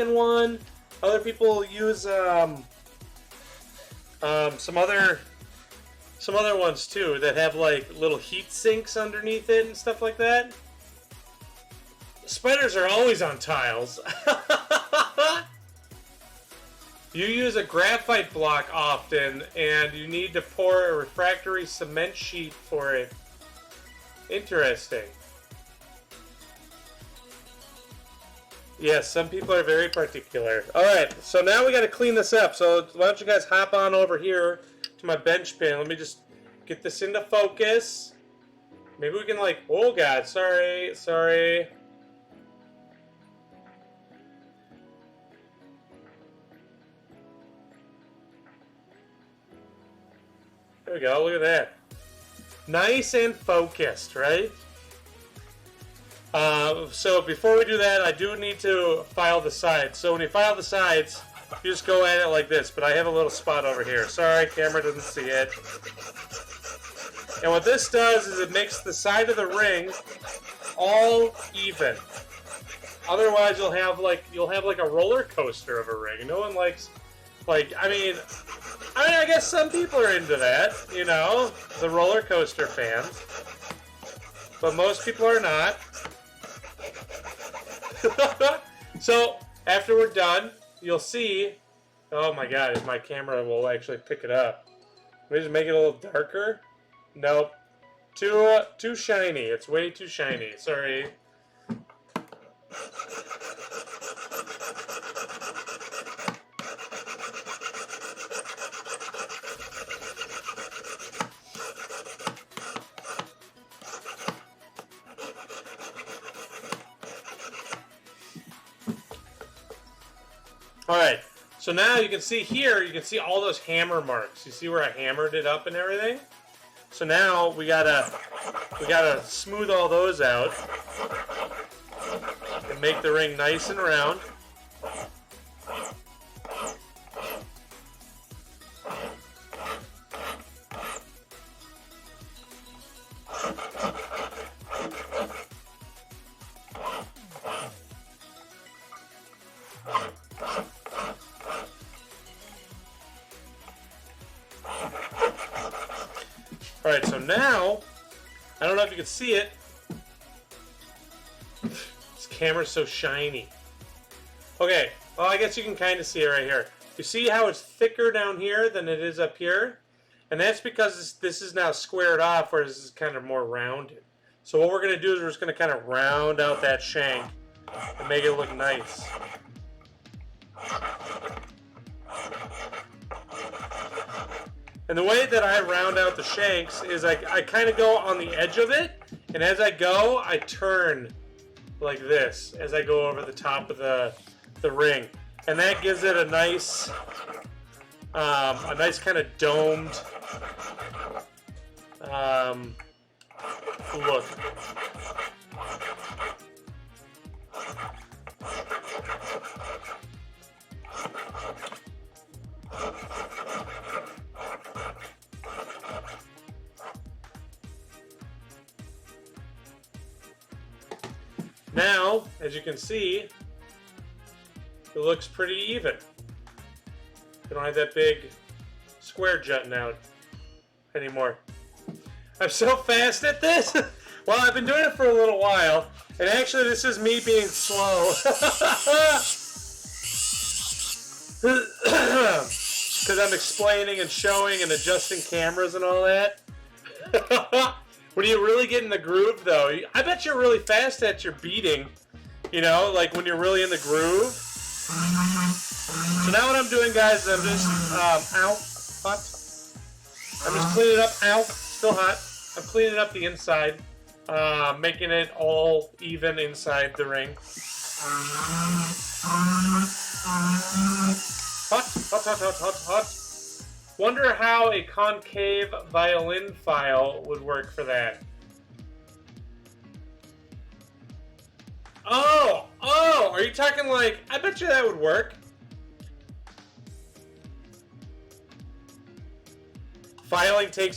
one. Other people use some other ones too that have like little heat sinks underneath it and stuff like that. Spiders are always on tiles. You use a graphite block often, and you need to pour a refractory cement sheet for it. Interesting. Yes, some people are very particular. Alright, so now we got to clean this up. So why don't you guys hop on over here to my bench pin. Let me just get this into focus. Maybe we can like... Oh, God. Sorry. There we go. Look at that. Nice and focused, right? So before we do that, I do need to file the sides. So when you file the sides, you just go at it like this. But I have a little spot over here. Sorry, camera doesn't see it. And what this does is it makes the side of the ring all even. Otherwise, you'll have like a roller coaster of a ring. No one likes, like, I mean, I guess some people are into that, you know, the roller coaster fans. But most people are not. So, after we're done, you'll see... Oh my god, if my camera will actually pick it up. Let me just make it a little darker. Nope. Too shiny. It's way too shiny. Sorry. Alright, so now you can see here, you can see all those hammer marks. You see where I hammered it up and everything? So now we gotta smooth all those out and make the ring nice and round. Alright, so now, I don't know if you can see it. This camera's so shiny. Okay, well I guess you can kind of see it right here. You see how it's thicker down here than it is up here? And that's because this is now squared off, whereas this is kind of more rounded. So what we're going to do is we're just going to kind of round out that shank and make it look nice. And the way that I round out the shanks is I kind of go on the edge of it, and as I go, I turn like this as I go over the top of the ring. And that gives it a nice kind of domed look. Now, as you can see, it looks pretty even. You don't have that big square jutting out anymore. I'm so fast at this! Well, I've been doing it for a little while, and actually this is me being slow. Because I'm explaining and showing and adjusting cameras and all that. When you really get in the groove, though, I bet you're really fast at your beating. You know, like when you're really in the groove. So now what I'm doing, guys, is I'm just, ow, hot. I'm just cleaning up, ow, still hot. I'm cleaning up the inside, making it all even inside the ring. Hot. Wonder how a concave violin file would work for that. Oh, are you talking like, I bet you that would work. Filing takes